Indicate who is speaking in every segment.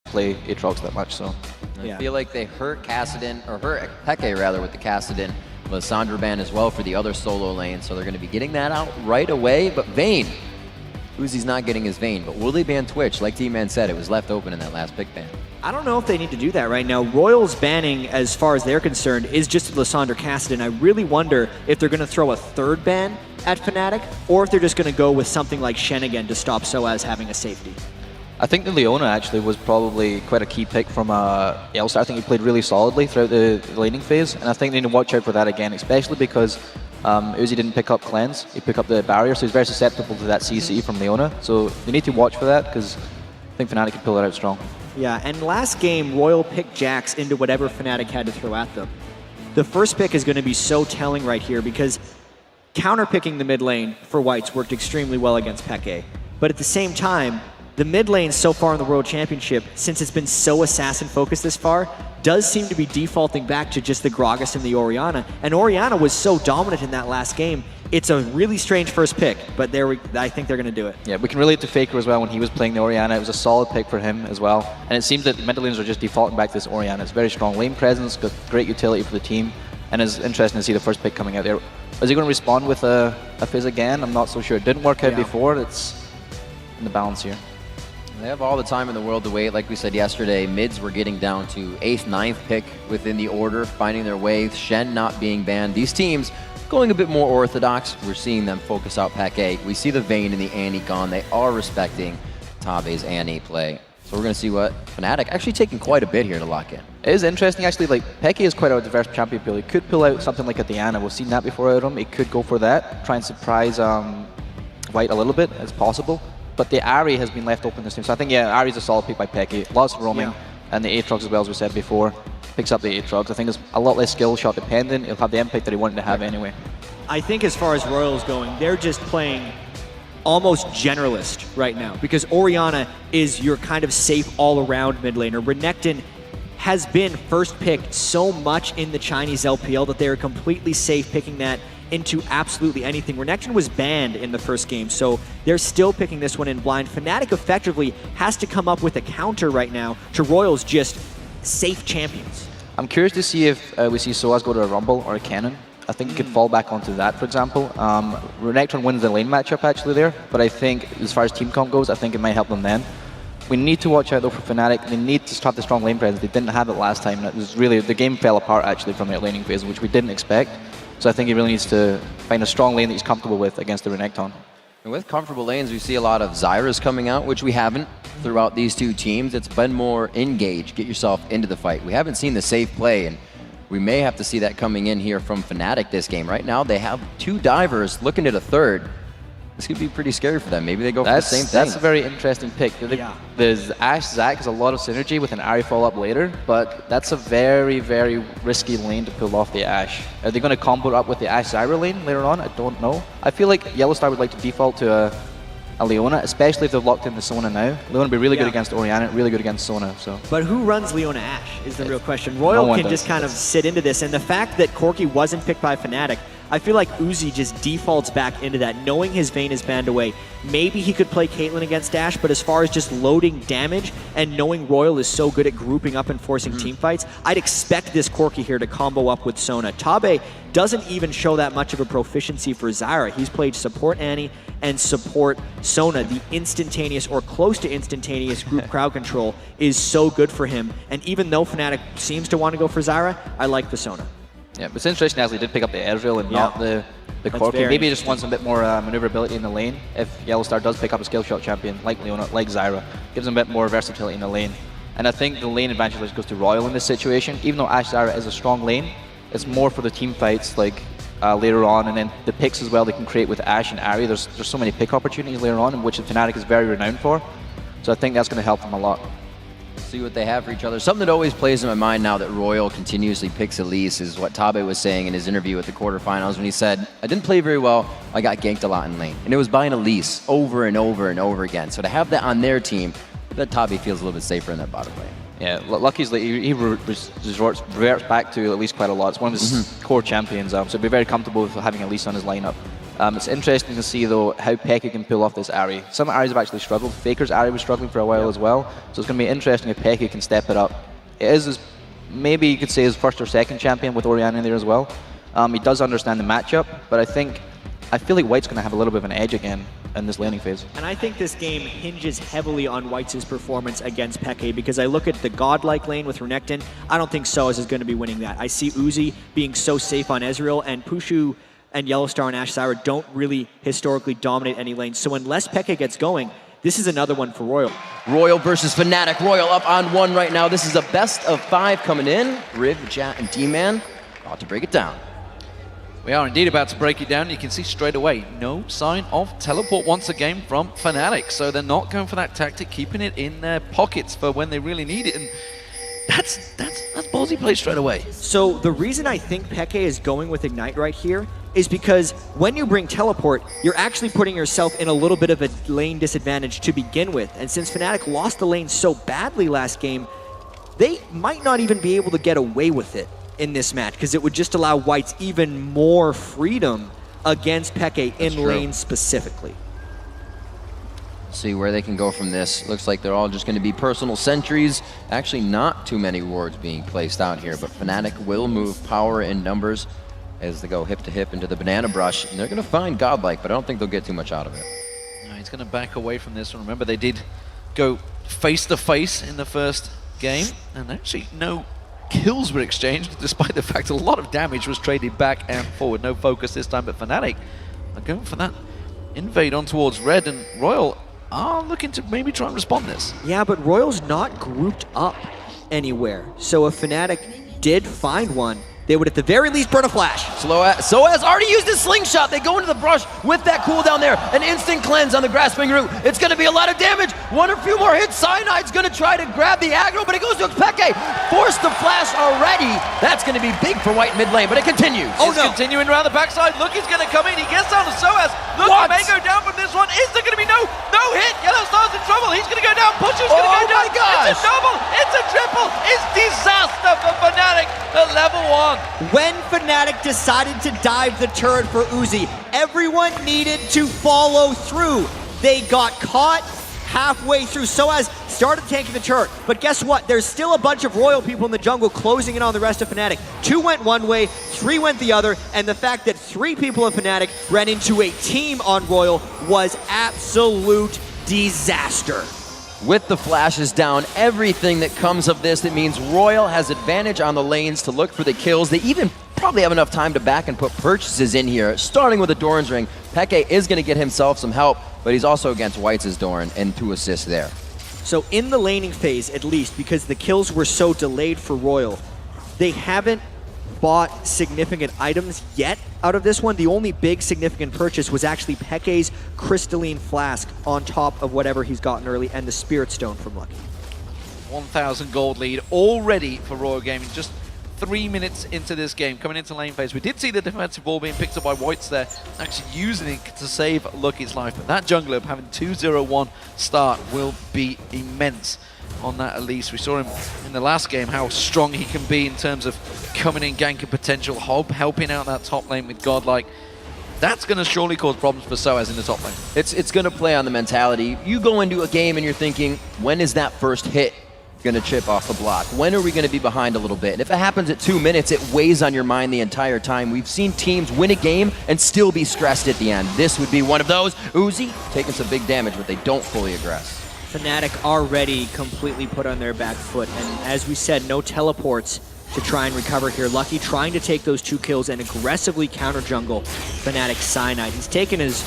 Speaker 1: play Aatrox that much, so.
Speaker 2: I feel like they hurt Kassadin, or hurt Peke rather, with the Kassadin, Lissandra ban as well for the other solo lane, so they're going to be getting that out right away. But Vayne, Uzi's not getting his Vayne, but will they ban Twitch? Like T-Man said, it was left open in that last pick ban.
Speaker 3: I don't know if they need to do that right now. RYL's banning, as far as they're concerned, is just Lissandra Kassadin. I really wonder if they're going to throw a third ban at Fnatic, or if they're just going to go with something like Shen again to stop Soaz having a safety.
Speaker 1: I think the Leona actually was probably quite a key pick from Yellowstar. I think he played really solidly throughout the laning phase, and I think they need to watch out for that again, especially because Uzi didn't pick up Cleanse. He picked up the barrier, so he's very susceptible to that CC from Leona. So they need to watch for that, because I think Fnatic can pull it out strong.
Speaker 3: Yeah, and last game, RYL picked Jax into whatever Fnatic had to throw at them. The first pick is going to be so telling right here, because counter-picking the mid lane for Whites worked extremely well against Peke. But at the same time, the mid lane so far in the World Championship, since it's been so assassin-focused this far, does seem to be defaulting back to just the Gragas and the Orianna. And Orianna was so dominant in that last game. It's a really strange first pick, but I think they're going to do it.
Speaker 1: Yeah, we can relate to Faker as well when he was playing the Orianna. It was a solid pick for him as well. And it seems that the mid laners are just defaulting back to this Orianna. It's very strong lane presence, got great utility for the team, and it's interesting to see the first pick coming out there. Is he going to respond with a Fizz again? I'm not so sure. It didn't work out before. It's in the balance here.
Speaker 2: They have all the time in the world to wait. Like we said yesterday, mids were getting down to 8th, 9th pick within the order, finding their way. Shen not being banned. These teams going a bit more orthodox. We're seeing them focus out Peke. We see the Vayne and the Annie gone. They are respecting Tabe's Annie play. So we're going to see what Fnatic actually taking quite a bit here to lock in.
Speaker 1: It is interesting, actually. Like, Peke is quite a diverse champion pool. He could pull out something like a Diana. We've seen that before out of him. He could go for that, try and surprise White a little bit, as possible. But the Ahri has been left open this time. So I think, yeah, Ahri's a solid pick by Peke. Lots of roaming. And the Aatrox as well, as we said before. Picks up the Aatrox. I think it's a lot less skill shot dependent. He'll have the impact that he wanted to have anyway.
Speaker 3: I think as far as RYL's going, they're just playing almost generalist right now, because Orianna is your kind of safe all-around mid laner. Renekton has been first picked so much in the Chinese LPL that they are completely safe picking that into absolutely anything. Renekton was banned in the first game, so they're still picking this one in blind. Fnatic effectively has to come up with a counter right now to RYL's just safe champions.
Speaker 1: I'm curious to see if we see Soaz go to a Rumble or a Cannon. I think he could fall back onto that, for example. Renekton wins the lane matchup actually there, but I think as far as team comp goes, I think it might help them then. We need to watch out though for Fnatic. They need to have the strong lane presence. They didn't have it last time, and it was really, the game fell apart actually from their laning phase, which we didn't expect. So I think he really needs to find a strong lane that he's comfortable with against the Renekton.
Speaker 2: And with comfortable lanes, we see a lot of Zyras coming out, which we haven't throughout these two teams. It's been more engage, get yourself into the fight. We haven't seen the safe play, and we may have to see that coming in here from Fnatic this game. Right now, they have 2 divers looking at a third. This could be pretty scary for them. Maybe they go for the same thing.
Speaker 1: That's a very interesting pick. The Ashe Zac has a lot of synergy with an Ahri follow-up later, but that's a very, very risky lane to pull off the Ashe. Are they going to combo it up with the Ashe Zyra lane later on? I don't know. I feel like Yellowstar would like to default to a Leona, especially if they've locked in the Sona now. Leona would be really good against Orianna, really good against Sona. So.
Speaker 3: But who runs Leona Ashe is the real question. RYL can just kind of sit into this, and the fact that Corki wasn't picked by Fnatic, I feel like Uzi just defaults back into that, knowing his Vayne is banned away. Maybe he could play Caitlyn against Ashe, but as far as just loading damage and knowing RYL is so good at grouping up and forcing team fights, I'd expect this Corki here to combo up with Sona. Tabe doesn't even show that much of a proficiency for Zyra. He's played support Annie and support Sona. The instantaneous or close to instantaneous group crowd control is so good for him. And even though Fnatic seems to want to go for Zyra, I like the Sona.
Speaker 1: Yeah, but it's interesting as they did pick up the Ezreal and not the Corki. Maybe he just wants a bit more maneuverability in the lane. If Yellowstar does pick up a skill shot champion like Leona, like Zyra, gives him a bit more versatility in the lane. And I think the lane advantage goes to RYL in this situation. Even though Ashe Zyra is a strong lane, it's more for the team fights like later on, and then the picks as well they can create with Ashe and Ahri. There's so many pick opportunities later on, in which Fnatic is very renowned for. So I think that's going to help them a lot.
Speaker 2: See what they have for each other. Something that always plays in my mind now that RYL continuously picks Elise is what Tabe was saying in his interview at the quarterfinals when he said, I didn't play very well, I got ganked a lot in lane. And it was by an Elise over and over and over again. So to have that on their team, that Tabe feels a little bit safer in that bottom lane.
Speaker 1: Yeah, Lucky's he reverts back to Elise quite a lot. It's one of his core champions, so he'd be very comfortable with having Elise on his lineup. It's interesting to see, though, how Peke can pull off this Ahri. Some Ahris have actually struggled. Faker's Ahri was struggling for a while as well, so it's going to be interesting if Peke can step it up. It is, maybe you could say, his first or second champion with Orianna in there as well. He does understand the matchup, but I feel like White's going to have a little bit of an edge again in this laning phase.
Speaker 3: And I think this game hinges heavily on White's performance against Peke, because I look at the godlike lane with Renekton. I don't think Soaz is going to be winning that. I see Uzi being so safe on Ezreal, and Pushu and Yellowstar and Ashe Zyra don't really historically dominate any lane. So unless Peke gets going, this is another one for RYL.
Speaker 2: RYL versus Fnatic. RYL up on 1 right now. This is a best of 5 coming in. Riv, Jat, and D-Man about to break it down.
Speaker 4: We are indeed about to break it down. You can see straight away, no sign of teleport once again from Fnatic. So they're not going for that tactic, keeping it in their pockets for when they really need it. And that's ballsy play straight away.
Speaker 3: So the reason I think Peke is going with Ignite right here is because when you bring teleport, you're actually putting yourself in a little bit of a lane disadvantage to begin with. And since Fnatic lost the lane so badly last game, they might not even be able to get away with it in this match, because it would just allow Whites even more freedom against Peke in lane specifically.
Speaker 2: See where they can go from this. Looks like they're all just going to be personal sentries. Actually, not too many wards being placed out here, but Fnatic will move power in numbers as they go hip to hip into the banana brush. And they're going to find godlike, but I don't think they'll get too much out of it.
Speaker 4: No, he's going to back away from this one. Remember, they did go face to face in the first game, and actually no kills were exchanged, despite the fact a lot of damage was traded back and forward. No focus this time, but Fnatic are going for that invade on towards red, and RYL are looking to maybe try and respond this.
Speaker 3: Yeah, but RYL's not grouped up anywhere. So if Fnatic did find one, they would at the very least burn a flash.
Speaker 2: Soaz already used his slingshot. They go into the brush with that cooldown there. An instant cleanse on the grasping root. It's going to be a lot of damage. One or few more hits. Cyanide's going to try to grab the aggro, but it goes to Peke. Forced the flash already. That's going to be big for White mid lane, but it continues.
Speaker 4: Oh, no. Continuing around the backside. Lookie's going to come in. He gets down to Soaz. Lookie may go down from this one. Is there going to be no hit? Yellowstar's in trouble. He's going to go down. Pusher's going to go down.
Speaker 2: Oh my gosh.
Speaker 4: It's a double. It's a triple. It's disaster for Fnatic at level 1.
Speaker 3: When Fnatic decided to dive the turret for Uzi, everyone needed to follow through. They got caught halfway through. Soaz started tanking the turret, but guess what? There's still a bunch of RYL people in the jungle closing in on the rest of Fnatic. 2 went one way, 3 went the other, and the fact that 3 people of Fnatic ran into a team on RYL was absolute disaster.
Speaker 2: With the flashes down, everything that comes of this, it means RYL has advantage on the lanes to look for the kills. They even probably have enough time to back and put purchases in here, starting with a Doran's Ring. Peke is going to get himself some help, but he's also against White's Doran and 2 assists there.
Speaker 3: So in the laning phase, at least, because the kills were so delayed for RYL, they haven't bought significant items yet out of this one. The only big significant purchase was actually Peke's Crystalline Flask on top of whatever he's gotten early, and the Spirit Stone from Lucky.
Speaker 4: 1,000 gold lead already for RYL Gaming, just 3 minutes into this game, coming into lane phase. We did see the defensive ball being picked up by Whites there, actually using it to save Lucky's life, but that jungler having 2-0-1 start will be immense on that at least. We saw him in the last game, how strong he can be in terms of coming in, ganking potential, helping out that top lane with godlike. That's going to surely cause problems for Soaz in the top lane.
Speaker 2: It's going to play on the mentality. You go into a game and you're thinking, when is that first hit going to chip off the block? When are we going to be behind a little bit? And if it happens at 2 minutes, it weighs on your mind the entire time. We've seen teams win a game and still be stressed at the end. This would be one of those. Uzi taking some big damage, but they don't fully aggress.
Speaker 3: Fnatic already completely put on their back foot, and as we said, no teleports to try and recover here. Lucky trying to take those 2 kills and aggressively counter jungle Fnatic Cyanide. He's taken his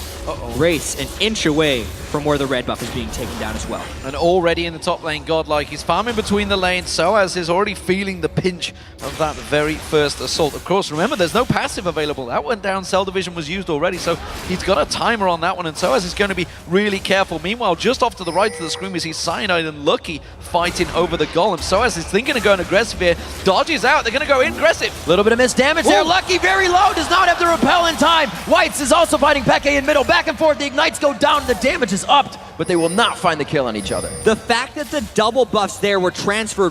Speaker 3: race an inch away from where the red buff is being taken down as well.
Speaker 4: And already in the top lane, godlike, he's farming between the lanes. Soaz is already feeling the pinch of that very first assault. Of course, remember, there's no passive available. That went down, Cell Division was used already, so he's got a timer on that one, and Soaz is going to be really careful. Meanwhile, just off to the right of the screen, we see Cyanide and Lucky fighting over the golem. Soaz is thinking of going aggressive here. Dodges out, they're going to go in aggressive.
Speaker 2: A little bit of missed damage there. Lucky very low, does not have the repel in time. Whites is also fighting Peke in middle, back and forth. The ignites go down, the damage is upped, but they will not find the kill on each other.
Speaker 3: The fact that the double buffs there were transferred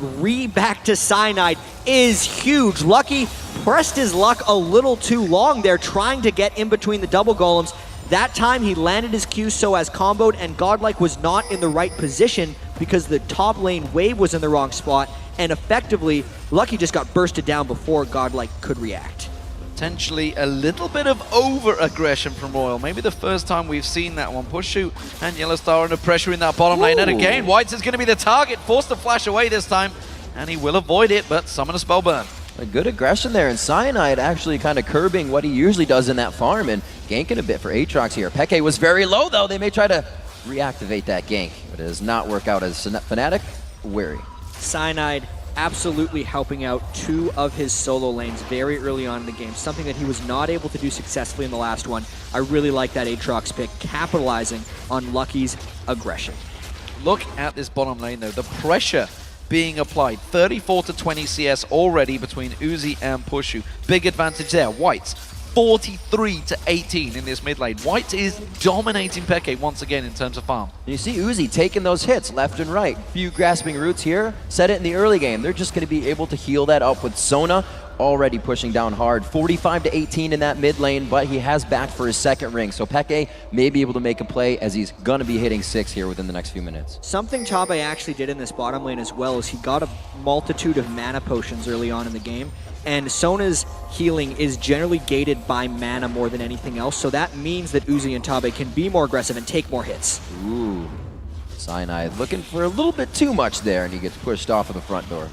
Speaker 3: back to Cyanide is huge. Lucky pressed his luck a little too long there, trying to get in between the double golems. That time he landed his Q so as comboed, and Godlike was not in the right position because the top lane wave was in the wrong spot, and effectively, Lucky just got bursted down before Godlike could react.
Speaker 4: Potentially a little bit of over-aggression from RYL. Maybe the first time we've seen that one. Pushu and Yellowstar under pressure in that bottom lane. And again, Whites is going to be the target, forced to flash away this time. And he will avoid it, but summon a spell burn.
Speaker 2: A good aggression there, and Cyanide actually kind of curbing what he usually does in that farm and ganking a bit for Aatrox here. Peke was very low, though. They may try to reactivate that gank, but it does not work out as Fnatic wary.
Speaker 3: Cyanide absolutely helping out two of his solo lanes very early on in the game, something that he was not able to do successfully in the last one. I really like that Aatrox pick, capitalizing on Lucky's aggression.
Speaker 4: Look at this bottom lane, though. The pressure being applied. 34 to 20 CS already between Uzi and Pushu. Big advantage there. Whites 43 to 18 in this mid lane. White is dominating Peke once again in terms of farm.
Speaker 2: You see Uzi taking those hits left and right. Few grasping roots here. Said it in the early game. They're just going to be able to heal that up with Sona already pushing down hard. 45 to 18 in that mid lane, but he has back for his second ring. So Peke may be able to make a play as he's going to be hitting 6 here within the next few minutes.
Speaker 3: Something Tabe actually did in this bottom lane as well is he got a multitude of mana potions early on in the game. And Sona's healing is generally gated by mana more than anything else, so that means that Uzi and Tabe can be more aggressive and take more hits.
Speaker 2: Ooh, Cyanide looking for a little bit too much there, and he gets pushed off of the front door.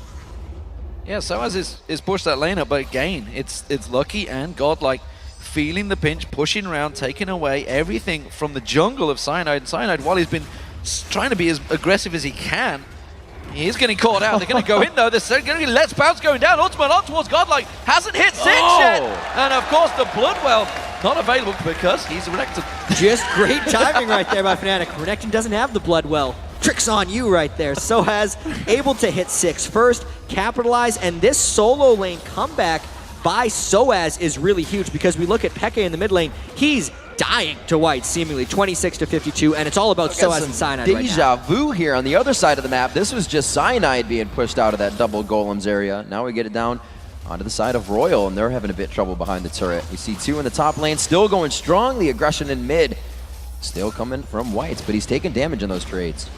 Speaker 4: Yeah, Soaz is pushed that lane up, but again, it's Lucky and Godlike feeling the pinch, pushing around, taking away everything from the jungle of Cyanide. And Cyanide, while he's been trying to be as aggressive as he can, he is getting caught out. They're going to go in, though. They're going to get Let's Bounce going down. Ultimate on towards Godlike. Hasn't hit 6 yet. And, of course, the Bloodwell not available because he's Renekton.
Speaker 3: Just great timing right there by Fnatic. Renekton doesn't have the Bloodwell. Tricks on you right there. Soaz able to hit 6 first, capitalize, and this solo lane comeback by Soaz is really huge because we look at Peke in the mid lane. He's dying to White, seemingly 26 to 52, and it's all about Soaz and Cyanide right now.
Speaker 2: Deja vu here on the other side of the map. This was just Cyanide being pushed out of that double golems area. Now we get it down onto the side of RYL, and they're having a bit trouble behind the turret. We see 2 in the top lane, still going strong. The aggression in mid still coming from Whites, but he's taking damage in those trades.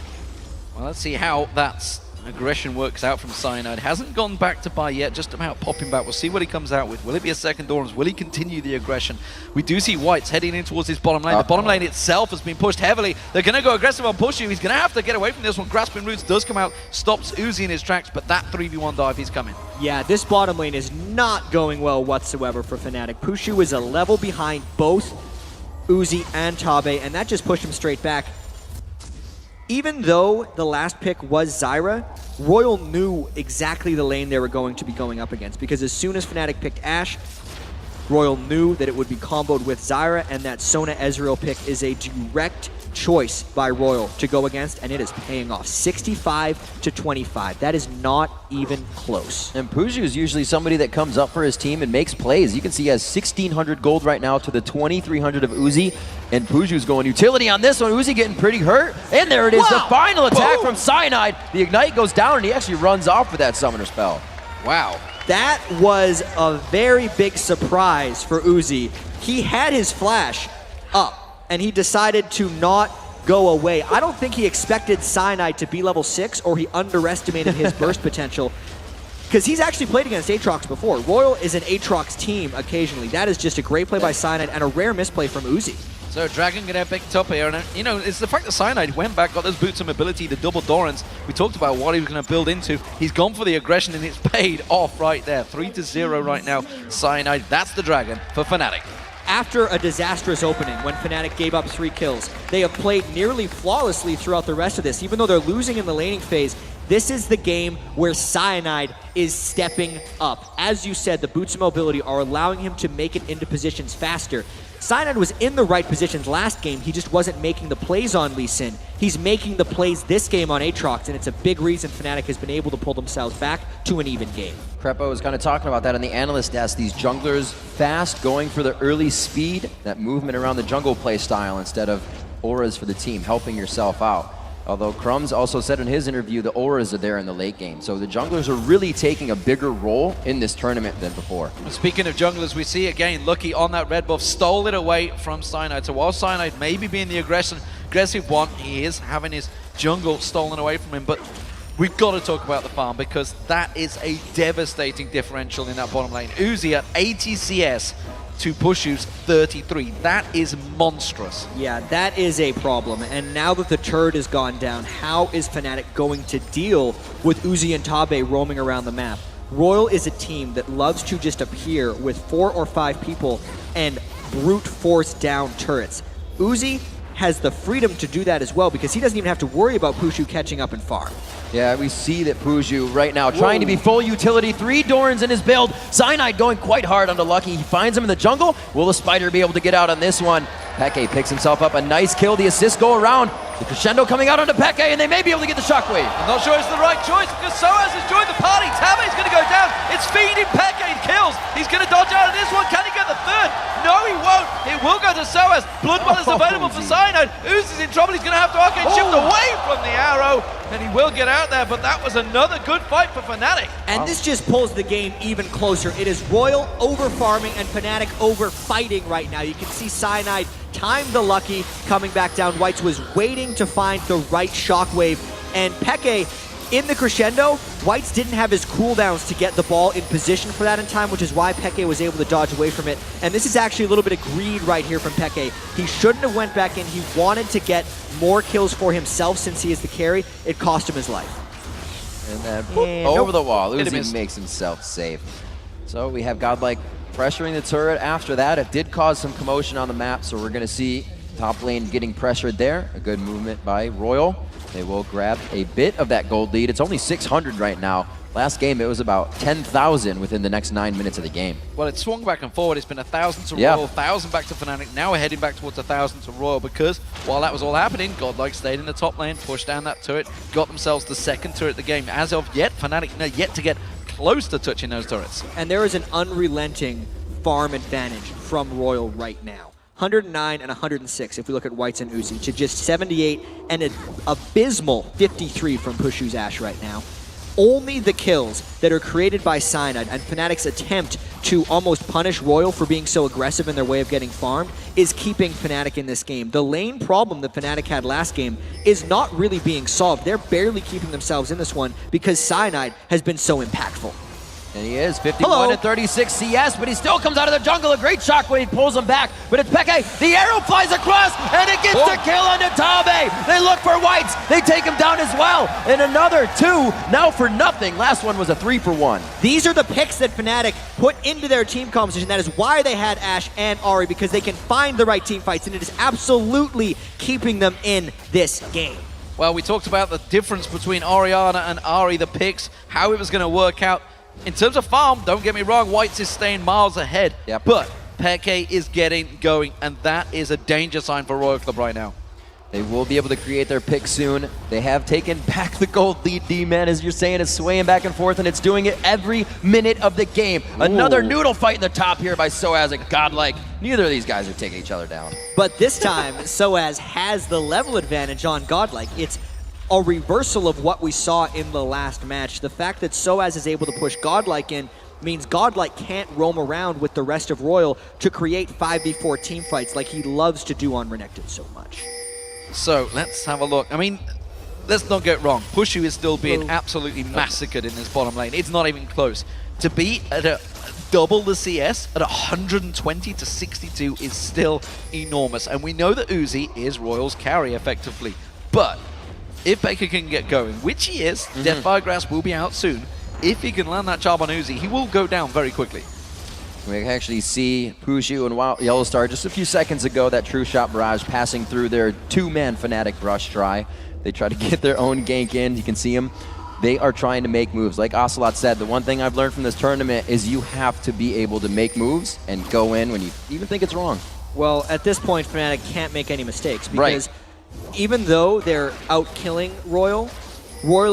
Speaker 4: Well, let's see how that aggression works out from Cyanide. Hasn't gone back to buy yet, just about popping back. We'll see what he comes out with. Will it be a second Dorans? Will he continue the aggression? We do see Whites heading in towards his bottom lane. The bottom lane itself has been pushed heavily. They're going to go aggressive on Pushu. He's going to have to get away from this one. Grasping Roots does come out, stops Uzi in his tracks, but that 3v1 dive, he's coming.
Speaker 3: Yeah, this bottom lane is not going well whatsoever for Fnatic. Pushu is a level behind both Uzi and Tabe, and that just pushed him straight back. Even though the last pick was Zyra, RYL knew exactly the lane they were going to be going up against, because as soon as Fnatic picked Ashe, RYL knew that it would be comboed with Zyra, and that Sona Ezreal pick is a direct choice by RYL to go against, and it is paying off. 65 to 25. That is not even close.
Speaker 2: And Pushu is usually somebody that comes up for his team and makes plays. You can see he has 1,600 gold right now to the 2,300 of Uzi, and Pushu's going utility on this one. Uzi getting pretty hurt, and there it is, the final attack from Cyanide. The Ignite goes down, and he actually runs off with that summoner spell.
Speaker 4: Wow.
Speaker 3: That was a very big surprise for Uzi. He had his flash up, and he decided to not go away. I don't think he expected Cyanide to be level 6, or he underestimated his burst potential, because he's actually played against Aatrox before. RYL is an Aatrox team occasionally. That is just a great play by Cyanide and a rare misplay from Uzi.
Speaker 4: So Dragon gonna pick top here, and you know, it's the fact that Cyanide went back, got those boots of mobility, the double Dorans. We talked about what he was gonna build into. He's gone for the aggression, and it's paid off right there. 3-0 right now, Cyanide. That's the Dragon for Fnatic.
Speaker 3: After a disastrous opening when Fnatic gave up 3 kills, they have played nearly flawlessly throughout the rest of this. Even though they're losing in the laning phase, this is the game where Cyanide is stepping up. As you said, the boots of mobility are allowing him to make it into positions faster. Cyanide was in the right positions last game, he just wasn't making the plays on Lee Sin. He's making the plays this game on Aatrox, and it's a big reason Fnatic has been able to pull themselves back to an even game.
Speaker 2: Crepo was kind of talking about that on the analyst desk. These junglers fast, going for the early speed, that movement around the jungle play style instead of auras for the team, helping yourself out. Although Crumbs also said in his interview the auras are there in the late game. So the junglers are really taking a bigger role in this tournament than before.
Speaker 4: Speaking of junglers, we see again Lucky on that red buff, stole it away from Cyanide. So while Cyanide maybe being the aggressive one, he is having his jungle stolen away from him. But we've got to talk about the farm because that is a devastating differential in that bottom lane. Uzi at 80 CS to Pushu's 33. That is monstrous.
Speaker 3: Yeah, that is a problem. And now that the turret has gone down, how is Fnatic going to deal with Uzi and Tabe roaming around the map? RYL is a team that loves to just appear with 4 or 5 people and brute force down turrets. Uzi has the freedom to do that as well because he doesn't even have to worry about Pushu catching up and farm.
Speaker 2: Yeah, we see that Pushu right now trying to be full utility. 3 Dorans in his build. Cyanide going quite hard onto Lucky. He finds him in the jungle. Will the Spider be able to get out on this one? Peke picks himself up a nice kill. The assists go around. The crescendo coming out onto Peke, and they may be able to get the shockwave.
Speaker 4: I'm not sure it's the right choice because Soaz has joined the party. Tabe's going to go down. It's feeding Peke kills. He's going to dodge out of this one. Can he get the third? No, he won't. It will go to Soaz. Bloodball is available for Cyanide. Uzi's in trouble. He's going to have to arcane shift away from the arrow, and he will get out there, but that was another good fight for Fnatic.
Speaker 3: And this just pulls the game even closer. It is RYL over farming and Fnatic over fighting right now. You can see Cyanide time the Lucky coming back down. Whites was waiting to find the right shockwave, and Peke in the crescendo, Whites didn't have his cooldowns to get the ball in position for that in time, which is why Peke was able to dodge away from it. And this is actually a little bit of greed right here from Peke. He shouldn't have went back in. He wanted to get more kills for himself since he is the carry. It cost him his life.
Speaker 2: And then over the wall. Uzi makes himself safe. So we have Godlike pressuring the turret after that. It did cause some commotion on the map, so we're going to see top lane getting pressured there. A good movement by RYL. They will grab a bit of that gold lead. It's only 600 right now. Last game, it was about 10,000 within the next 9 minutes of the game.
Speaker 4: Well, it swung back and forward. It's been 1,000 to RYL, 1,000 back to Fnatic. Now we're heading back towards 1,000 to RYL because while that was all happening, Godlike stayed in the top lane, pushed down that turret, got themselves the second turret of the game. As of yet, Fnatic yet to get close to touching those turrets.
Speaker 3: And there is an unrelenting farm advantage from RYL right now. 109 and 106 if we look at Whites and Uzi to just 78 and an abysmal 53 from Pushu's Ashe right now. Only the kills that are created by Cyanide and Fnatic's attempt to almost punish RYL for being so aggressive in their way of getting farmed is keeping Fnatic in this game. The lane problem that Fnatic had last game is not really being solved. They're barely keeping themselves in this one because Cyanide has been so impactful.
Speaker 2: And he is 51 and 36 CS, but he still comes out of the jungle. A great shockwave pulls him back, but it's Peke. The arrow flies across, and it gets the kill onto Tabe. They look for Whites. They take him down as well. And another 2 now for nothing. Last one was a 3 for 1.
Speaker 3: These are the picks that Fnatic put into their team composition. That is why they had Ashe and Ahri, because they can find the right team fights, and it is absolutely keeping them in this game.
Speaker 4: Well, we talked about the difference between Orianna and Ahri, the picks, how it was going to work out. In terms of farm, don't get me wrong, Whites is staying miles ahead, but Peke is getting going, and that is a danger sign for RYL Club right now.
Speaker 2: They will be able to create their pick soon. They have taken back the gold lead. D-Man, as you're saying, is swaying back and forth, and it's doing it every minute of the game. Another noodle fight in the top here by Soaz and Godlike. Neither of these guys are taking each other down.
Speaker 3: But this time, Soaz has the level advantage on Godlike. It's a reversal of what we saw in the last match. The fact that Soaz is able to push Godlike in means Godlike can't roam around with the rest of RYL to create 5v4 team fights like he loves to do on Renekton so much.
Speaker 4: So let's have a look. I mean, let's not get wrong. Pushu is still being absolutely massacred in this bottom lane. It's not even close. To be at a double the CS at 120 to 62 is still enormous. And we know that Uzi is RYL's carry effectively. But if Baker can get going, which he is, Deathfire Grasp will be out soon. If he can land that charm on Uzi, he will go down very quickly.
Speaker 2: We can actually see Pushu and Yellowstar just a few seconds ago, that True Shot Barrage passing through their 2-man Fnatic rush try. They try to get their own gank in. You can see them. They are trying to make moves. Like Ocelot said, the one thing I've learned from this tournament is you have to be able to make moves and go in when you even think it's wrong.
Speaker 3: Well, at this point, Fnatic can't make any mistakes because even though they're out-killing RYL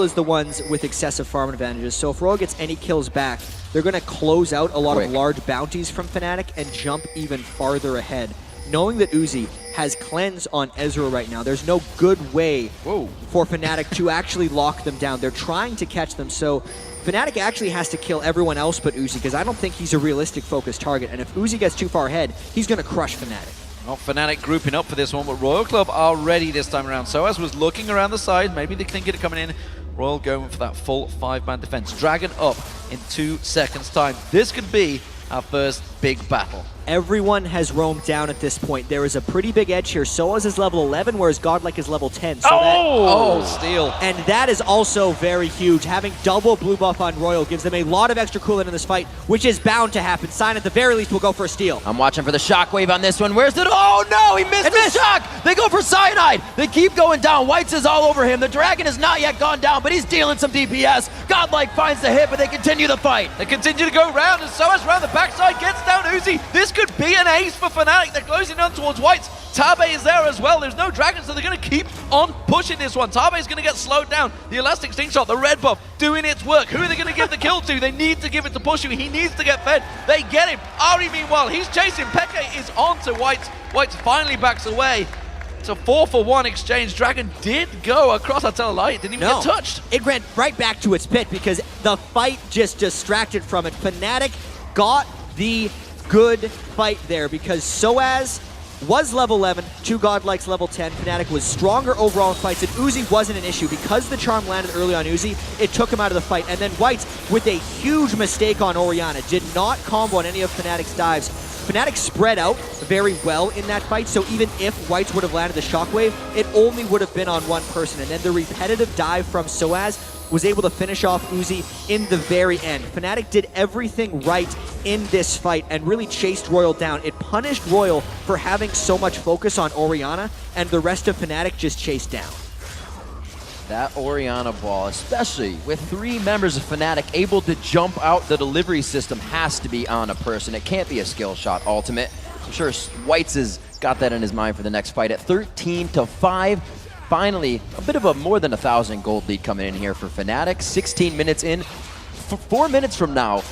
Speaker 3: is the ones with excessive farm advantages. So if RYL gets any kills back, they're going to close out a lot of large bounties from Fnatic and jump even farther ahead. knowing that Uzi has cleanse on Ezreal right now, there's no good way for Fnatic to actually lock them down. They're trying to catch them, so Fnatic actually has to kill everyone else but Uzi, because I don't think he's a realistic focused target, and if Uzi gets too far ahead, he's going to crush Fnatic.
Speaker 4: Well, Fnatic grouping up for this one, but Royal Club are ready this time around. Soaz was looking around the side, maybe they think it coming in. Royal going for that full 5-man defense. Dragon up in 2 seconds time. This could be our first big battle.
Speaker 3: Everyone has roamed down at this point. There is a pretty big edge here. Soaz is level 11, whereas Godlike is level 10. So
Speaker 4: steal.
Speaker 3: And that is also very huge. Having double blue buff on Royal gives them a lot of extra cooldown in this fight, which is bound to happen. Sign at the very least will go for a steal.
Speaker 2: I'm watching for the shockwave on this one. Where's the... Oh no, he missed the shock! They go for Cyanide! They keep going down. Whites is all over him. The Dragon has not yet gone down, but he's dealing some DPS. Godlike finds the hit, but they continue the fight.
Speaker 4: They continue to go round, and Soaz round the backside gets down Uzi. This could be an ace for Fnatic. They're closing on towards Whites. Tabe is there as well. There's no Dragon, so they're going to keep on pushing this one. Tabe is going to get slowed down. The Elastic Sting Shot, the red buff, doing its work. Who are they going to give the kill to? They need to give it to Pushu. He needs to get fed. They get him. Ari, meanwhile, he's chasing. Peke is on to Whites. Whites finally backs away. It's a 4-for-1 exchange. Dragon did go across. I'll tell a lie. It didn't even get touched.
Speaker 3: It ran right back to its pit because the fight just distracted from it. Fnatic got the good fight there because Soaz was level 11, 2 Godlikes level 10. Fnatic was stronger overall in fights, and Uzi wasn't an issue. Because the charm landed early on Uzi, it took him out of the fight. And then Whites, with a huge mistake on Orianna, did not combo on any of Fnatic's dives. Fnatic spread out very well in that fight, so even if Whites would have landed the shockwave, it only would have been on one person. And then the repetitive dive from Soaz was able to finish off Uzi in the very end. Fnatic did everything right in this fight and really chased Royal down. It punished Royal for having so much focus on Orianna, and the rest of Fnatic just chased down.
Speaker 2: That Orianna ball, especially with 3 members of Fnatic able to jump out the delivery system, has to be on a person. It can't be a skill shot ultimate. I'm sure Whites has got that in his mind for the next fight at 13-5. Finally, a bit of a more than 1,000 gold lead coming in here for Fnatic. 16 minutes in. 4 minutes from now,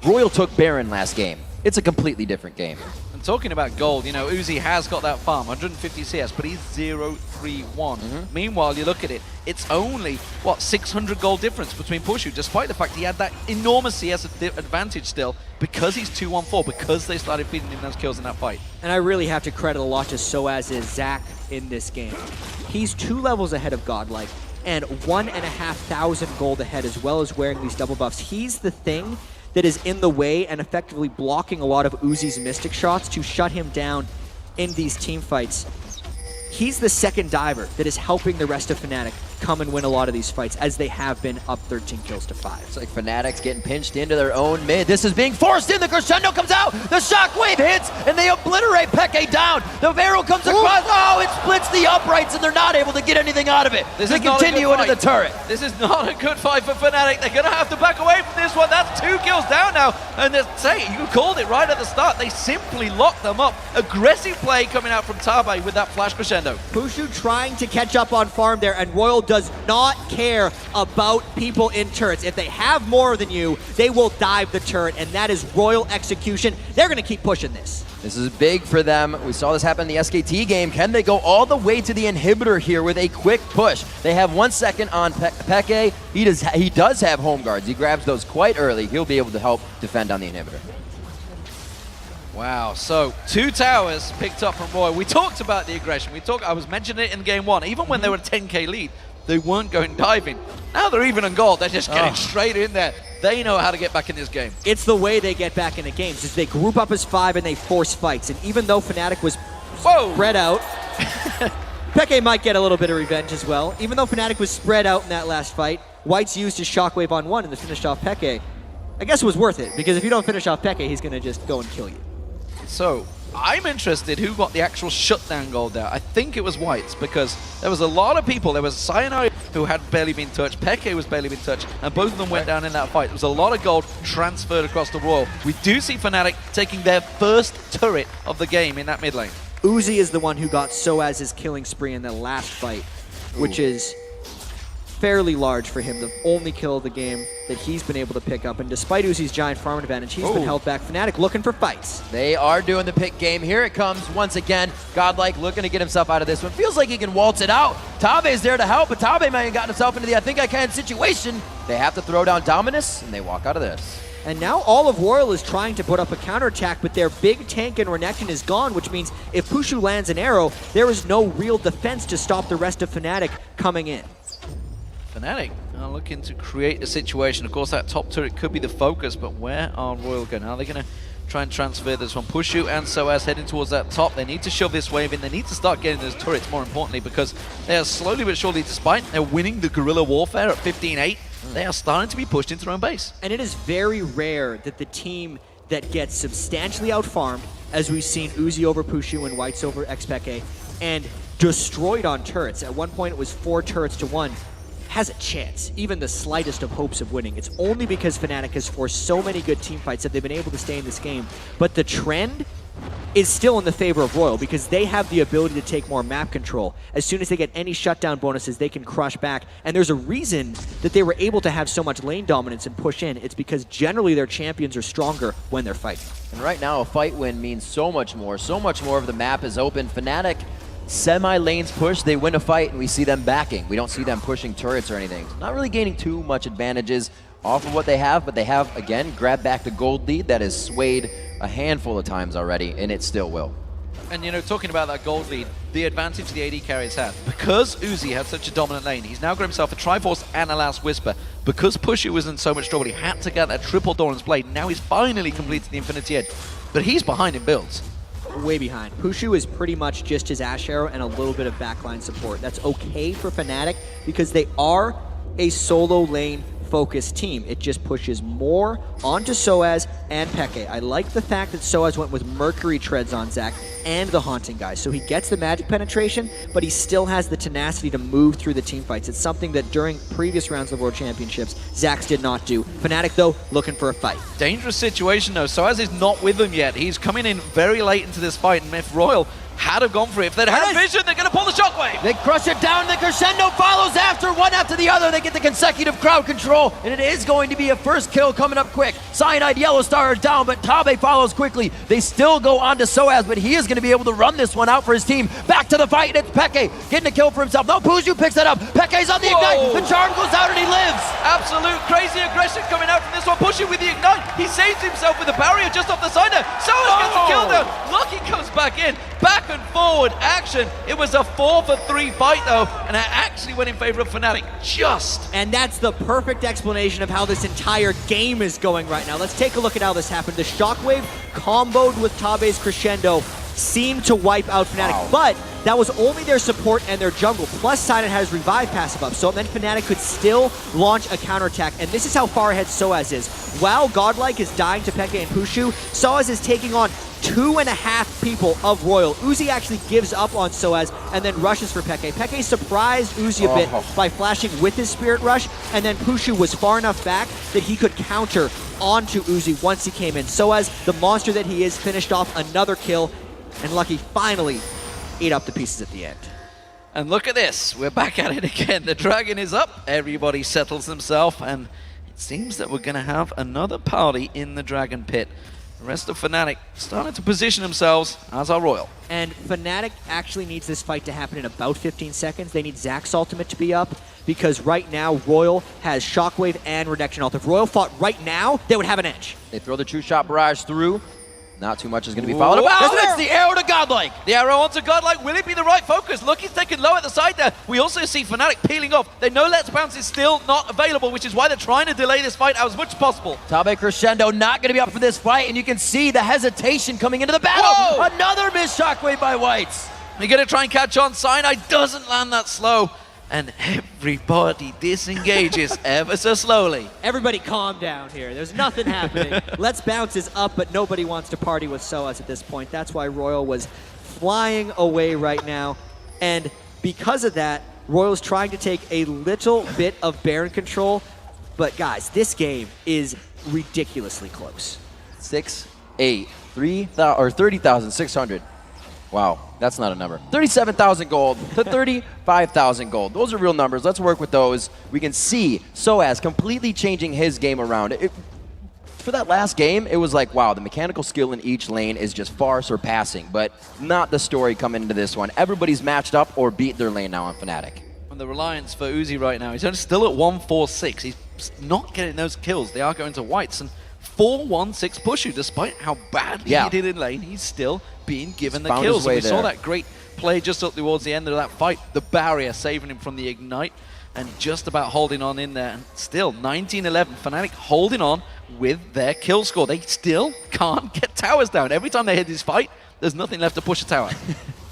Speaker 2: Royal took Baron last game. It's a completely different game.
Speaker 4: And talking about gold, you know, Uzi has got that farm, 150 CS, but he's 0-3-1. Meanwhile, you look at it, it's only, what, 600 gold difference between Pushu, despite the fact he had that enormous CS advantage still, because he's 2-1-4, because they started feeding him those kills in that fight.
Speaker 3: And I really have to credit a lot to Soaz's Zac in this game. He's 2 levels ahead of Godlike, and 1,500 gold ahead, as well as wearing these double buffs. He's the thing that is in the way and effectively blocking a lot of Uzi's Mystic shots to shut him down in these team fights. He's the second diver that is helping the rest of Fnatic come and win a lot of these fights, as they have been up 13 kills to 5.
Speaker 2: It's like Fnatic's getting pinched into their own mid. This is being forced in. The crescendo comes out. The shockwave hits, and they obliterate Peke down. The Varro comes across. Oh, it splits the uprights, and they're not able to get anything out of it. They continue into the turret.
Speaker 4: This is not a good fight for Fnatic. They're going to have to back away from this one. That's 2 kills down now. And say, you called it right at the start. They simply locked them up. Aggressive play coming out from Tabe with that flash crescendo.
Speaker 3: Pushu trying to catch up on farm there, and Royal does not care about people in turrets. If they have more than you, they will dive the turret, and that is Royal execution. They're going to keep pushing this.
Speaker 2: This is big for them. We saw this happen in the SKT game. Can they go all the way to the inhibitor here with a quick push? They have 1 second on Peke. He does have home guards. He grabs those quite early. He'll be able to help defend on the inhibitor.
Speaker 4: Wow, so 2 towers picked up from Roy. We talked about the aggression. I was mentioning it in game 1. Even when they were a 10k lead, they weren't going diving. Now they're even on gold. They're just getting straight in there. They know how to get back in this game.
Speaker 3: It's the way they get back into games, is they group up as 5 and they force fights. And even though Fnatic was spread out, Peke might get a little bit of revenge as well. Even though Fnatic was spread out in that last fight, Whites used his shockwave on 1 and they finished off Peke. I guess it was worth it, because if you don't finish off Peke, he's going to just go and kill you.
Speaker 4: So, I'm interested who got the actual shutdown gold there. I think it was Whites, because there was a lot of people. There was Cyanide who had barely been touched, Peke was barely been touched, and both of them went down in that fight. There was a lot of gold transferred across the Royal. We do see Fnatic taking their first turret of the game in that mid lane.
Speaker 3: Uzi is the one who got Soaz's killing spree in the last fight, which is fairly large for him. The only kill of the game that he's been able to pick up. And despite Uzi's giant farm advantage, he's been held back. Fnatic looking for fights.
Speaker 2: They are doing the pick game. Here it comes once again. Godlike looking to get himself out of this one. Feels like he can waltz it out. Tabe's there to help, but Tabe might have gotten himself into the I think I can situation. They have to throw down Dominus, and they walk out of this.
Speaker 3: And now all of RYL is trying to put up a counterattack, but their big tank in Renekton is gone, which means if Pushu lands an arrow, there is no real defense to stop the rest of Fnatic coming in.
Speaker 4: Fnatic are looking to create a situation. Of course, that top turret could be the focus, but where are RYL going? How are they going to try and transfer this one? Pushu and Soaz heading towards that top. They need to shove this wave in. They need to start getting those turrets, more importantly, because they are slowly but surely, despite they're winning the guerrilla warfare at 15-8, they are starting to be pushed into their own base.
Speaker 3: And it is very rare that the team that gets substantially outfarmed, as we've seen Uzi over Pushu and Whites over Xpeke, and destroyed on turrets. At one point it was 4 turrets to 1. Has a chance, even the slightest of hopes of winning. It's only because Fnatic has forced so many good team fights that they've been able to stay in this game. But the trend is still in the favor of RYL because they have the ability to take more map control. As soon as they get any shutdown bonuses, they can crush back. And there's a reason that they were able to have so much lane dominance and push in. It's because generally their champions are stronger when they're fighting.
Speaker 2: And right now, a fight win means so much more of the map is open. Fnatic, semi-lanes push, they win a fight, and we see them backing. We don't see them pushing turrets or anything. Not really gaining too much advantages off of what they have, but they have, again, grabbed back the gold lead that has swayed a handful of times already, and it still will.
Speaker 4: And, you know, talking about that gold lead, the advantage the AD carries had. Because Uzi had such a dominant lane, he's now got himself a Triforce and a Last Whisper. Because Pushu was in so much trouble, he had to get that triple Doran's Blade. Now he's finally completed the Infinity Edge. But he's behind in builds.
Speaker 3: Way behind. Pushu is pretty much just his Ash Arrow and a little bit of backline support. That's okay for Fnatic because they are a solo lane focused team. It just pushes more onto Soaz and Peke. I like the fact that Soaz went with Mercury Treads on Zac and the Haunting guys. So he gets the magic penetration, but he still has the tenacity to move through the team fights. It's something that during previous rounds of World Championships, Zax did not do. Fnatic, though, looking for a fight.
Speaker 4: Dangerous situation, though. Soaz is not with them yet. He's coming in very late into this fight, and if RYL had have gone for it, if they'd had a vision, they're going to pull the shockwave.
Speaker 2: They crush it down, the crescendo follows after, one after the other. They get the consecutive crowd control, and it is going to be a first kill coming up quick. Cyanide Yellow Star is down, but Tabe follows quickly. They still go on to Soaz, but he is going to be able to run this one out for his team. Back to the fight, and it's Peke getting a kill for himself. No, Pushu picks that up. Peke's on the Ignite. The charm goes out, and he lives.
Speaker 4: Absolute crazy aggression coming out from this one. Pushu with the Ignite. He saves himself with the barrier just off the side there. Soaz gets the kill down. Lucky comes back in. Back and forward action. It was a 4-for-3 fight though, and it actually went in favor of Fnatic just.
Speaker 3: And that's the perfect explanation of how this entire game is going right now. Let's take a look at how this happened. The Shockwave comboed with Tabe's Crescendo seemed to wipe out Fnatic, but that was only their support and their jungle, plus Silent has Revive passive up, so then Fnatic could still launch a counterattack, and this is how far ahead Soaz is. While Godlike is dying to Peke and Pushu, Soaz is taking on 2.5 people of RYL. Uzi actually gives up on Soaz and then rushes for Peke. Peke surprised Uzi a bit by flashing with his Spirit Rush, and then Pushu was far enough back that he could counter onto Uzi once he came in. Soaz, the monster that he is, finished off another kill, and Lucky finally ate up the pieces at the end.
Speaker 4: And look at this, we're back at it again. The dragon is up, everybody settles themselves, and it seems that we're going to have another party in the dragon pit. The rest of Fnatic starting to position themselves as our RYL.
Speaker 3: And Fnatic actually needs this fight to happen in about 15 seconds. They need Zac's ultimate to be up, because right now RYL has Shockwave and Reduction Ult. If RYL fought right now, they would have an edge.
Speaker 2: They throw the True Shot Barrage through. Not too much is going to be followed up. It's the arrow to Godlike.
Speaker 4: The arrow onto Godlike. Will it be the right focus? Lucky's taken low at the side there. We also see Fnatic peeling off. They know Let's Bounce is still not available, which is why they're trying to delay this fight out as much as possible.
Speaker 2: Tabe Crescendo not going to be up for this fight, and you can see the hesitation coming into the battle.
Speaker 4: Whoa!
Speaker 2: Another missed Shockwave by Whites.
Speaker 4: They're going to try and catch on. Cyanide doesn't land that slow. And everybody disengages ever so slowly.
Speaker 3: Everybody calm down here. There's nothing happening. Let's Bounce is up, but nobody wants to party with Soaz at this point. That's why RYL was flying away right now. And because of that, RYL's trying to take a little bit of Baron control. But guys, this game is ridiculously close.
Speaker 2: 6, 8, 30,600. Wow, that's not a number. 37,000 gold to 35,000 gold. Those are real numbers. Let's work with those. We can see Soaz completely changing his game around. For that last game, it was like, wow, the mechanical skill in each lane is just far surpassing, but not the story coming into this one. Everybody's matched up or beat their lane now on Fnatic.
Speaker 4: And the reliance for Uzi right now, he's only still at 146. He's not getting those kills. They are going to Whites. And 4-1-6 Pushu, despite how badly he did in lane, he's still being given the kills. And we saw that great play just up towards the end of that fight. The barrier saving him from the ignite and just about holding on in there. And still, 19-11, Fnatic holding on with their kill score. They still can't get towers down. Every time they hit this fight, there's nothing left to push a tower.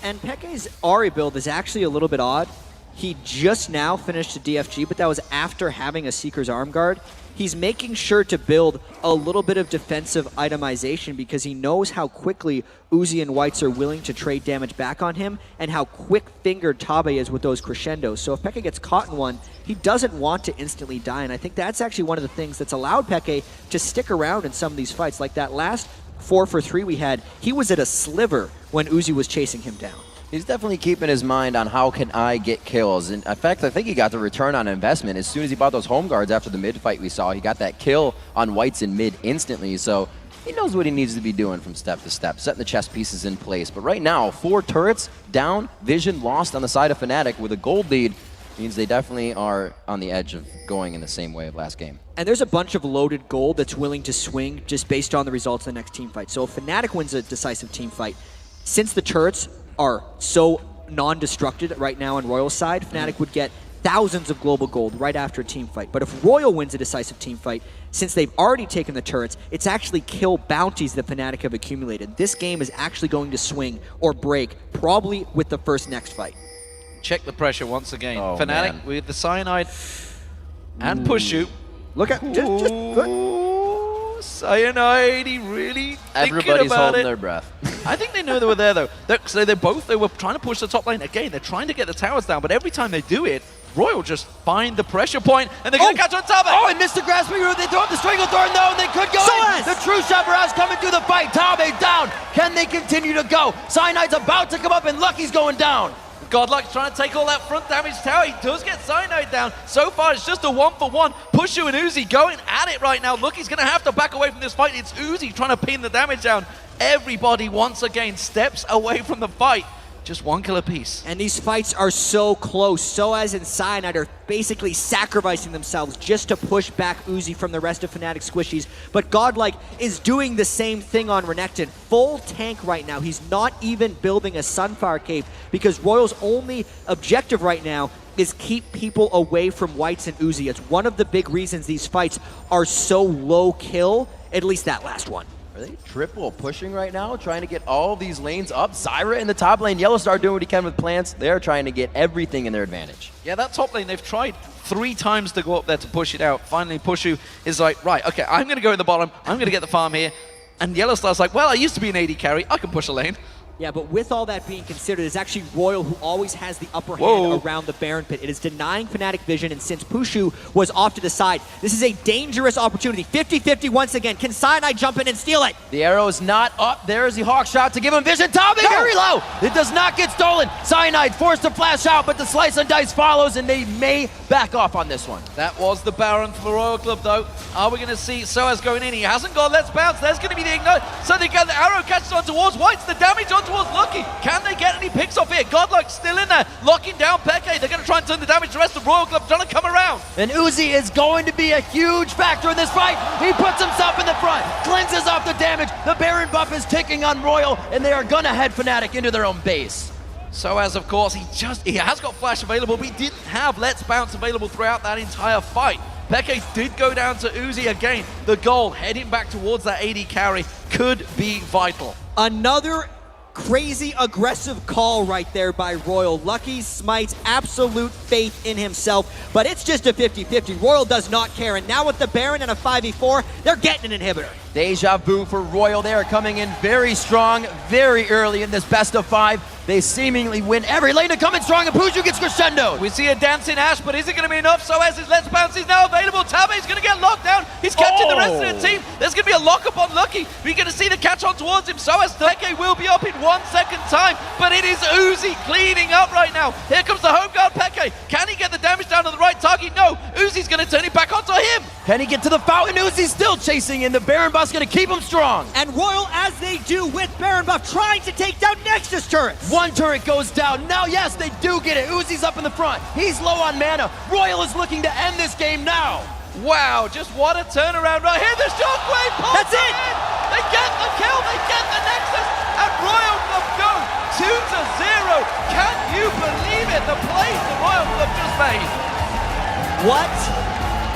Speaker 3: And Peke's Ahri build is actually a little bit odd. He just now finished a DFG, but that was after having a Seeker's Arm Guard. He's making sure to build a little bit of defensive itemization because he knows how quickly Uzi and Whites are willing to trade damage back on him and how quick-fingered Tabe is with those crescendos. So if Peke gets caught in one, he doesn't want to instantly die, and I think that's actually one of the things that's allowed Peke to stick around in some of these fights. Like that last 4-for-3 we had, he was at a sliver when Uzi was chasing him down.
Speaker 2: He's definitely keeping his mind on how can I get kills. And in fact, I think he got the return on investment. As soon as he bought those home guards after the mid fight we saw, he got that kill on Whites in mid instantly. So he knows what he needs to be doing from step to step, setting the chess pieces in place. But right now, 4 turrets down, vision lost on the side of Fnatic with a gold lead means they definitely are on the edge of going in the same way of last game.
Speaker 3: And there's a bunch of loaded gold that's willing to swing just based on the results of the next team fight. So if Fnatic wins a decisive team fight, since the turrets are so non-destructed right now on RYL's side, Fnatic would get thousands of global gold right after a team fight. But if RYL wins a decisive team fight, since they've already taken the turrets, it's actually kill bounties that Fnatic have accumulated. This game is actually going to swing or break, probably with the first next fight.
Speaker 4: Check the pressure once again.
Speaker 2: Oh,
Speaker 4: Fnatic
Speaker 2: man.
Speaker 4: with the Cyanide and Pushu.
Speaker 3: Look at
Speaker 4: Cyanide, he really
Speaker 2: Everybody's holding their breath.
Speaker 4: I think they knew they were there though. So they were trying to push the top lane again. They're trying to get the towers down, but every time they do it, RYL just find the pressure point and they're going to catch on Tabe.
Speaker 2: Oh, and missed the grasping root. They throw up the Stranglethorn though, and they could go in. The true Shabaraj coming through the fight. Tabe down. Can they continue to go? Cyanide's about to come up, and Lucky's going down.
Speaker 4: Godluck's trying to take all that front damage tower. He does get Cyanide down. So far, it's just a 1-for-1. Pushu and Uzi going at it right now. Lucky's going to have to back away from this fight. It's Uzi trying to pin the damage down. Everybody, once again, steps away from the fight. Just 1 kill apiece.
Speaker 3: And these fights are so close. Soaz and Cyanide are basically sacrificing themselves just to push back Uzi from the rest of Fnatic squishies. But Godlike is doing the same thing on Renekton. Full tank right now. He's not even building a Sunfire Cape because RYL's only objective right now is keep people away from Whites and Uzi. It's one of the big reasons these fights are so low kill, at least that last one.
Speaker 2: Are they triple pushing right now, trying to get all these lanes up? Zyra in the top lane, Yellowstar doing what he can with plants. They're trying to get everything in their advantage.
Speaker 4: Yeah, that top lane, they've tried 3 times to go up there to push it out. Finally, Pushu is like, right, okay, I'm going to go in the bottom. I'm going to get the farm here. And Yellowstar's like, well, I used to be an AD carry. I can push a lane.
Speaker 3: Yeah, but with all that being considered, it's actually RYL who always has the upper hand around the Baron Pit. It is denying Fnatic vision, and since Pushu was off to the side, this is a dangerous opportunity. 50-50 once again. Can Cyanide jump in and steal it?
Speaker 2: The arrow is not up. There's the Hawk shot to give him vision. Tabe very low. It does not get stolen. Cyanide forced to flash out, but the slice and dice follows, and they may back off on this one.
Speaker 4: That was the Baron for the Royal Club, though. Are we going to see Soaz going in? He hasn't gone. Let's bounce. There's going to be the ignite. So they get the arrow catches on towards Whites. The damage on towards Lucky. Can they get any picks off here? Godluck's still in there, locking down Peke. They're going to try and turn the damage. The rest of Royal Club trying to come around.
Speaker 2: And Uzi is going to be a huge factor in this fight. He puts himself in the front, cleanses off the damage. The Baron buff is ticking on RYL, and they are going to head Fnatic into their own base.
Speaker 4: Soaz, of course, he has got Flash available, but he didn't have Let's Bounce available throughout that entire fight. Peke did go down to Uzi again. The goal heading back towards that AD carry could be vital.
Speaker 3: Another crazy aggressive call right there by RYL. Lucky smites absolute faith in himself, but it's just a 50-50. RYL does not care, and now with the Baron and a 5v4, they're getting an inhibitor.
Speaker 2: Deja vu for RYL. They are coming in very strong, very early in this best of 5. They seemingly win every lane to come in strong, and Pushu gets crescendo.
Speaker 4: We see a dancing Ashe, but is it going to be enough? So as his Let's Bounce is now available, Tabe is going to get locked down. He's catching the rest of the team. There's going to be a lock-up on Lucky. We're going to see the catch on towards him. So as Peke will be up in 1 second time. But it is Uzi cleaning up right now. Here comes the home guard Peke. Can he get the damage down to the right target? No. Uzi's going to turn it back onto him.
Speaker 2: Can he get to the fountain? Uzi's still chasing in. The Baron buff's going to keep him strong.
Speaker 3: And RYL, as they do with Baron buff, trying to take down Nexus turrets.
Speaker 2: One turret goes down. Now, yes, they do get it. Uzi's up in the front. He's low on mana. RYL is looking to end this game now.
Speaker 4: Wow, just what a turnaround right here. The shockwave pulls
Speaker 3: That's it.
Speaker 4: in. They get the kill. They get the Nexus. And RYL Club go 2-0. Can you believe it? The plays the RYL Club just made.
Speaker 3: What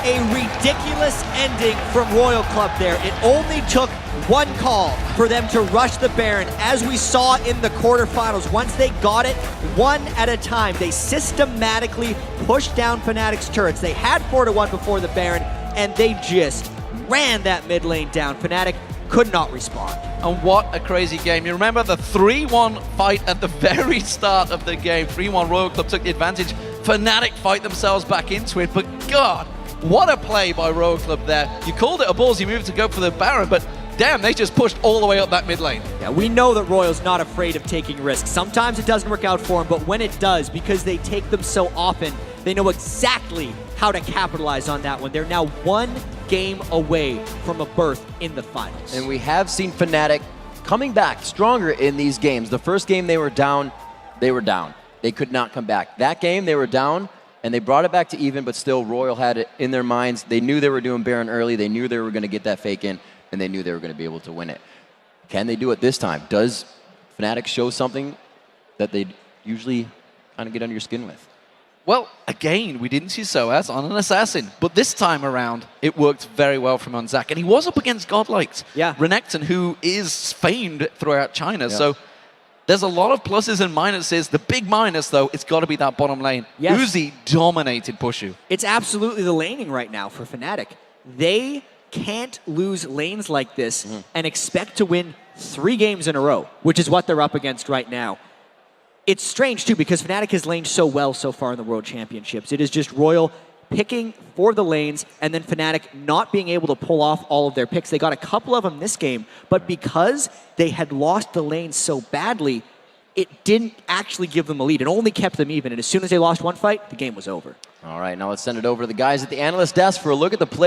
Speaker 3: a ridiculous ending from RYL Club there. It only took one call for them to rush the Baron, as we saw in the quarterfinals. Once they got it, one at a time, they systematically pushed down Fnatic's turrets. They had 4-1 before the Baron, and they just ran that mid lane down. Fnatic could not respond.
Speaker 4: And what a crazy game. You remember the 3-1 fight at the very start of the game. 3-1 RYL Club took the advantage. Fnatic fight themselves back into it, but God, what a play by RYL Club there. You called it a ballsy move to go for the Baron, but damn, they just pushed all the way up that mid lane.
Speaker 3: Yeah, we know that RYL's not afraid of taking risks. Sometimes it doesn't work out for them, but when it does, because they take them so often, they know exactly how to capitalize on that one. They're now one game away from a berth in the finals.
Speaker 2: And we have seen Fnatic coming back stronger in these games. The first game they were down. They could not come back. That game they were down, and they brought it back to even, but still RYL had it in their minds. They knew they were doing Baron early. They knew they were going to get that fake in, and they knew they were going to be able to win it. Can they do it this time? Does Fnatic show something that they usually kind of get under your skin with?
Speaker 4: Well, again, we didn't see Soaz on an Assassin, but this time around, it worked very well from Unzak, and he was up against Godlikes.
Speaker 3: Yeah.
Speaker 4: Renekton, who is famed throughout China, so there's a lot of pluses and minuses. The big minus, though, it's got to be that bottom lane.
Speaker 3: Yes.
Speaker 4: Uzi dominated Pushu.
Speaker 3: It's absolutely the laning right now for Fnatic. They can't lose lanes like this and expect to win 3 games in a row, which is what they're up against right now. It's strange, too, because Fnatic has laned so well so far in the World Championships. It is just RYL picking for the lanes, and then Fnatic not being able to pull off all of their picks. They got a couple of them this game, but because they had lost the lanes so badly, it didn't actually give them a lead. It only kept them even, and as soon as they lost one fight, the game was over.
Speaker 2: All right, now let's send it over to the guys at the analyst desk for a look at the play.